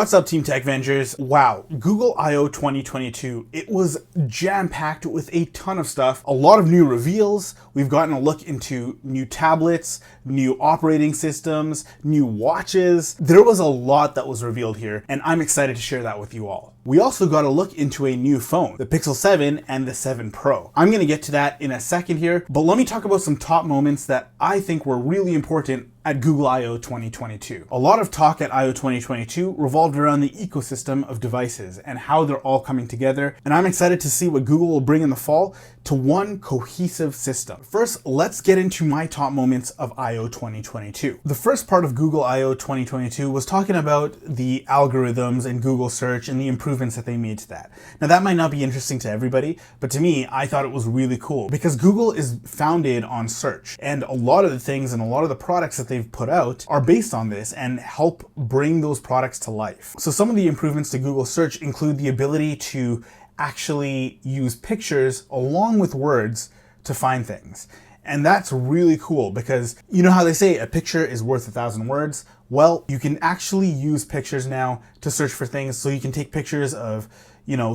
What's up, Team Tech Vengers? Wow, Google I/O 2022. It was jam-packed with a ton of stuff. A lot of new reveals. We've gotten a look into new tablets, new operating systems, new watches. There was a lot that was revealed here, and I'm excited to share that with you all. We also got a look into a new phone, the Pixel 7 and the 7 Pro. I'm gonna get to that in a second here, but let me talk about some top moments that I think were really important at Google I/O 2022. A lot of talk at I/O 2022 revolved around the ecosystem of devices and how they're all coming together, and I'm excited to see what Google will bring in the fall to one cohesive system. First, let's get into my top moments of I/O 2022. The first part of Google I/O 2022 was talking about the algorithms and Google search and the improvements that they made to that. Now that might not be interesting to everybody, but to me, I thought it was really cool because Google is founded on search, and a lot of the things and a lot of the products that they've put out are based on this and help bring those products to life. So some of the improvements to Google search include the ability to actually use pictures along with words to find things. And that's really cool because you know how they say a picture is worth 1,000 words? Well, you can actually use pictures now to search for things. So you can take pictures of,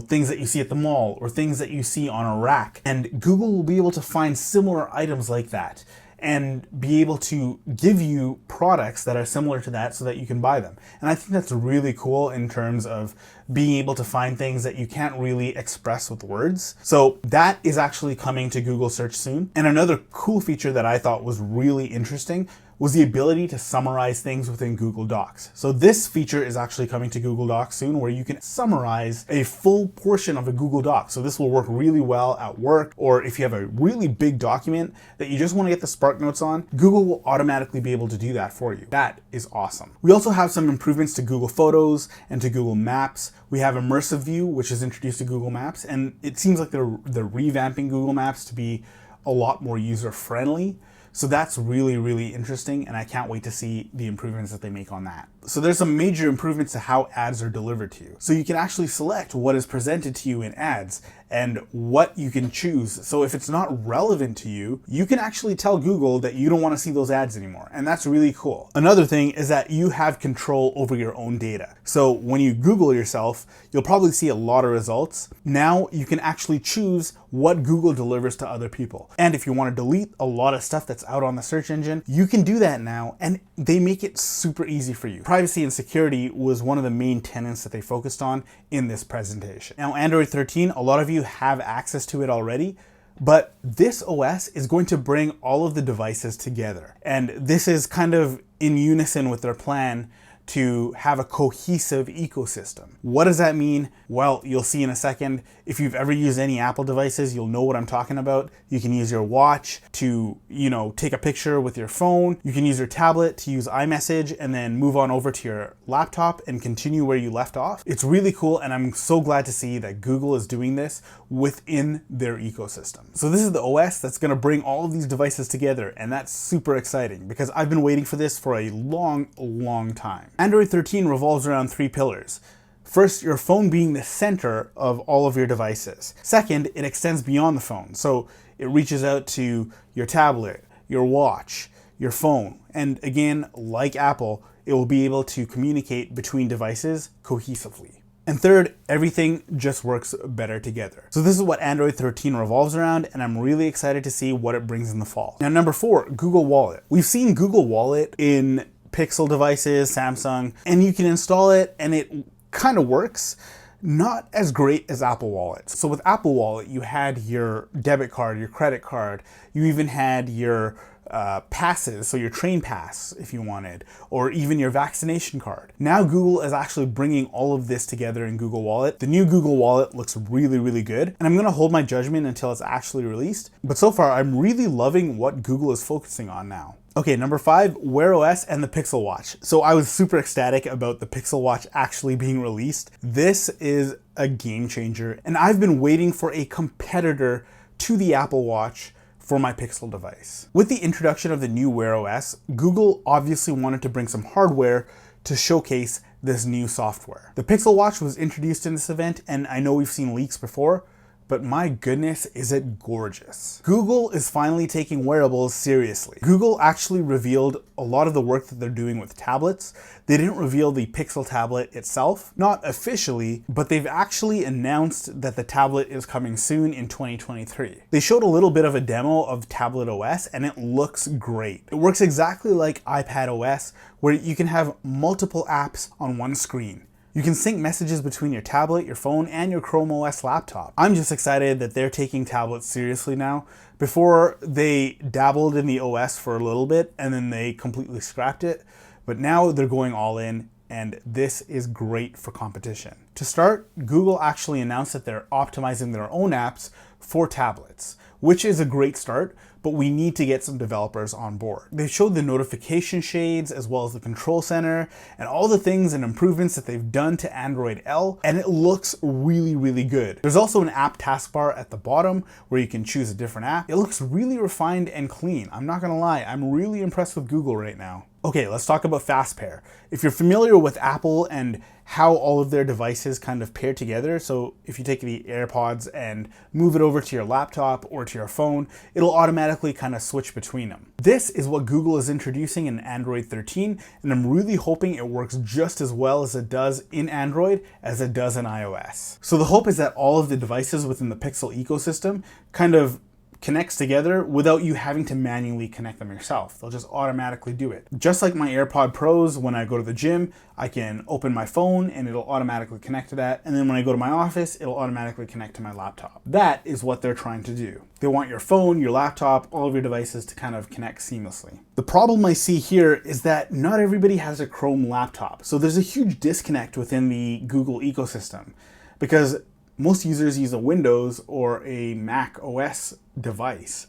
things that you see at the mall or things that you see on a rack. And Google will be able to find similar items like that and be able to give you products that are similar to that so that you can buy them. And I think that's really cool in terms of being able to find things that you can't really express with words. So that is actually coming to Google Search soon. And another cool feature that I thought was really interesting was the ability to summarize things within Google Docs. So this feature is actually coming to Google Docs soon, where you can summarize a full portion of a Google Doc. So this will work really well at work, or if you have a really big document that you just want to get the Spark Notes on, Google will automatically be able to do that for you. That is awesome. We also have some improvements to Google Photos and to Google Maps. We have Immersive View, which is introduced to Google Maps, and it seems like they're revamping Google Maps to be a lot more user-friendly. So that's really, really interesting, and I can't wait to see the improvements that they make on that. So there's some major improvements to how ads are delivered to you. So you can actually select what is presented to you in ads and what you can choose. So if it's not relevant to you, you can actually tell Google that you don't want to see those ads anymore, and that's really cool. Another thing is that you have control over your own data. So when you Google yourself, you'll probably see a lot of results. Now you can actually choose what Google delivers to other people. And if you want to delete a lot of stuff that's out on the search engine, you can do that now, and they make it super easy for you. Privacy and security was one of the main tenets that they focused on in this presentation. Now, Android 13, a lot of you have access to it already, but this OS is going to bring all of the devices together. And this is kind of in unison with their plan to have a cohesive ecosystem. What does that mean? Well, you'll see in a second. If you've ever used any Apple devices, you'll know what I'm talking about. You can use your watch to, take a picture with your phone. You can use your tablet to use iMessage and then move on over to your laptop and continue where you left off. It's really cool, and I'm so glad to see that Google is doing this within their ecosystem. So this is the OS that's gonna bring all of these devices together, and that's super exciting because I've been waiting for this for a long, long time. Android 13 revolves around 3 pillars. First, your phone being the center of all of your devices. Second, it extends beyond the phone. So it reaches out to your tablet, your watch, your phone. And again, like Apple, it will be able to communicate between devices cohesively. And third, everything just works better together. So this is what Android 13 revolves around, and I'm really excited to see what it brings in the fall. Now, number 4, Google Wallet. We've seen Google Wallet in Pixel devices, Samsung, and you can install it and it kind of works. Not as great as Apple Wallet. So with Apple Wallet, you had your debit card, your credit card, you even had your passes, so your train pass if you wanted, or even your vaccination card. Now Google is actually bringing all of this together in Google Wallet. The new Google Wallet looks really, really good, and I'm gonna hold my judgment until it's actually released. But so far, I'm really loving what Google is focusing on now. Okay, number 5, Wear OS and the Pixel Watch. So I was super ecstatic about the Pixel Watch actually being released. This is a game changer, and I've been waiting for a competitor to the Apple Watch for my Pixel device. With the introduction of the new Wear OS, Google obviously wanted to bring some hardware to showcase this new software. The Pixel Watch was introduced in this event, and I know we've seen leaks before, but my goodness, is it gorgeous. Google is finally taking wearables seriously. Google actually revealed a lot of the work that they're doing with tablets. They didn't reveal the Pixel tablet itself, not officially, but they've actually announced that the tablet is coming soon in 2023. They showed a little bit of a demo of Tablet OS and it looks great. It works exactly like iPad OS, where you can have multiple apps on one screen. You can sync messages between your tablet, your phone, and your Chrome OS laptop. I'm just excited that they're taking tablets seriously now. Before, they dabbled in the OS for a little bit and then they completely scrapped it. But now they're going all in, and this is great for competition. To start, Google actually announced that they're optimizing their own apps for tablets, which is a great start, but we need to get some developers on board. They showed the notification shades as well as the control center and all the things and improvements that they've done to Android L, and it looks really, really good. There's also an app taskbar at the bottom where you can choose a different app. It looks really refined and clean. I'm not gonna lie, I'm really impressed with Google right now. Okay, let's talk about Fast Pair. If you're familiar with Apple and how all of their devices kind of pair together, so if you take the AirPods and move it over to your laptop or to your phone, it'll automatically kind of switch between them. This is what Google is introducing in Android 13, and I'm really hoping it works just as well as it does in Android as it does in iOS. So the hope is that all of the devices within the Pixel ecosystem kind of connects together without you having to manually connect them yourself. They'll just automatically do it. Just like my AirPod Pros, when I go to the gym, I can open my phone and it'll automatically connect to that. And then when I go to my office, it'll automatically connect to my laptop. That is what they're trying to do. They want your phone, your laptop, all of your devices to kind of connect seamlessly. The problem I see here is that not everybody has a Chrome laptop. So there's a huge disconnect within the Google ecosystem because most users use a Windows or a Mac OS device,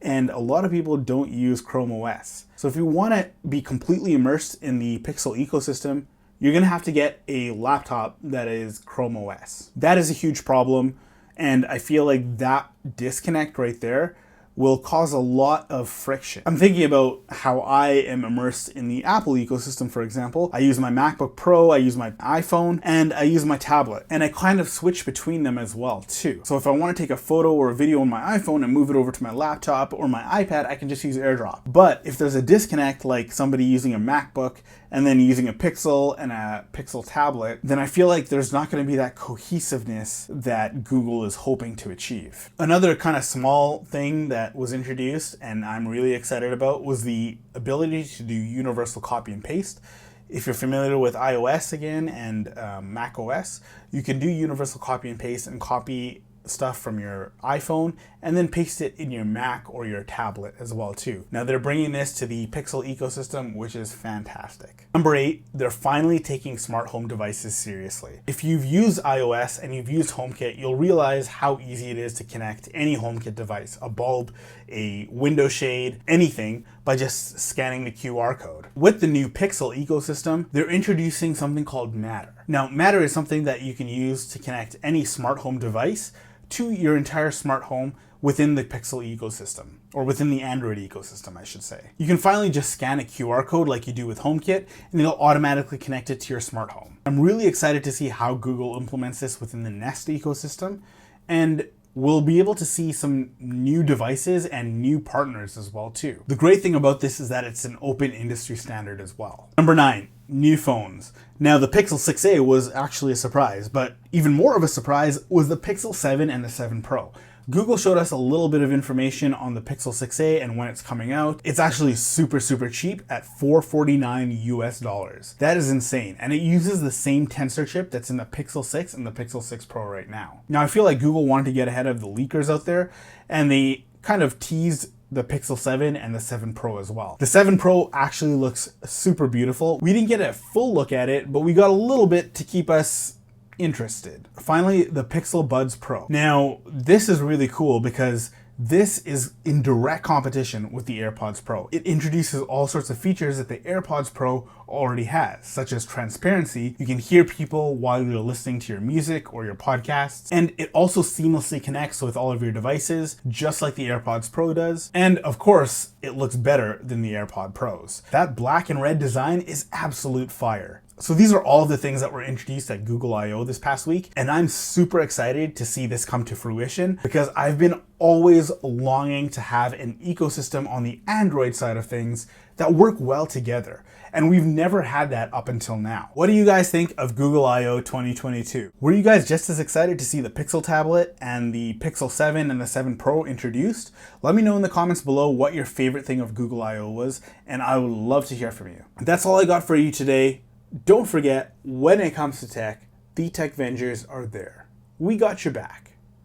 and a lot of people don't use Chrome OS. So if you want to be completely immersed in the Pixel ecosystem, you're going to have to get a laptop that is Chrome OS. That is a huge problem, and I feel like that disconnect right there will cause a lot of friction. I'm thinking about how I am immersed in the Apple ecosystem, for example. I use my MacBook Pro, I use my iPhone, and I use my tablet. And I kind of switch between them as well, too. So if I want to take a photo or a video on my iPhone and move it over to my laptop or my iPad, I can just use AirDrop. But if there's a disconnect, like somebody using a MacBook and then using a Pixel and a Pixel tablet, then I feel like there's not going to be that cohesiveness that Google is hoping to achieve. Another kind of small thing that was introduced and I'm really excited about was the ability to do universal copy and paste. If you're familiar with iOS again and Mac OS, you can do universal copy and paste and copy stuff from your iPhone and then paste it in your Mac or your tablet as well too. Now they're bringing this to the Pixel ecosystem, which is fantastic. Number 8, they're finally taking smart home devices seriously. If you've used iOS and you've used HomeKit, you'll realize how easy it is to connect any HomeKit device, a bulb, a window shade, anything, by just scanning the QR code. With the new Pixel ecosystem, they're introducing something called Matter. Now, Matter is something that you can use to connect any smart home device to your entire smart home within the Pixel ecosystem, or within the Android ecosystem, I should say. You can finally just scan a QR code like you do with HomeKit, and it'll automatically connect it to your smart home. I'm really excited to see how Google implements this within the Nest ecosystem, and we'll be able to see some new devices and new partners as well too. The great thing about this is that it's an open industry standard as well. Number 9, new phones. Now the Pixel 6a was actually a surprise, but even more of a surprise was the Pixel 7 and the 7 Pro. Google showed us a little bit of information on the Pixel 6a and when it's coming out. It's actually super cheap at $449 US. That is insane. And it uses the same tensor chip that's in the Pixel 6 and the Pixel 6 Pro right now. Now I feel like Google wanted to get ahead of the leakers out there, and they kind of teased the Pixel 7 and the 7 Pro as well. The 7 Pro actually looks super beautiful. We didn't get a full look at it, but we got a little bit to keep us interested. Finally, the Pixel Buds Pro. Now, this is really cool because this is in direct competition with the AirPods Pro. It introduces all sorts of features that the AirPods Pro already has, such as transparency. You can hear people while you're listening to your music or your podcasts, and it also seamlessly connects with all of your devices, just like the AirPods Pro does. And of course, it looks better than the AirPod Pros. That black and red design is absolute fire. So these are all of the things that were introduced at Google I/O this past week, and I'm super excited to see this come to fruition because I've been always longing to have an ecosystem on the Android side of things that work well together. And we've never had that up until now. What do you guys think of Google I/O 2022? Were you guys just as excited to see the Pixel tablet and the Pixel 7 and the 7 Pro introduced? Let me know in the comments below what your favorite thing of Google I/O was, and I would love to hear from you. That's all I got for you today. Don't forget, when it comes to tech, the Tech Vengers are there. We got your back.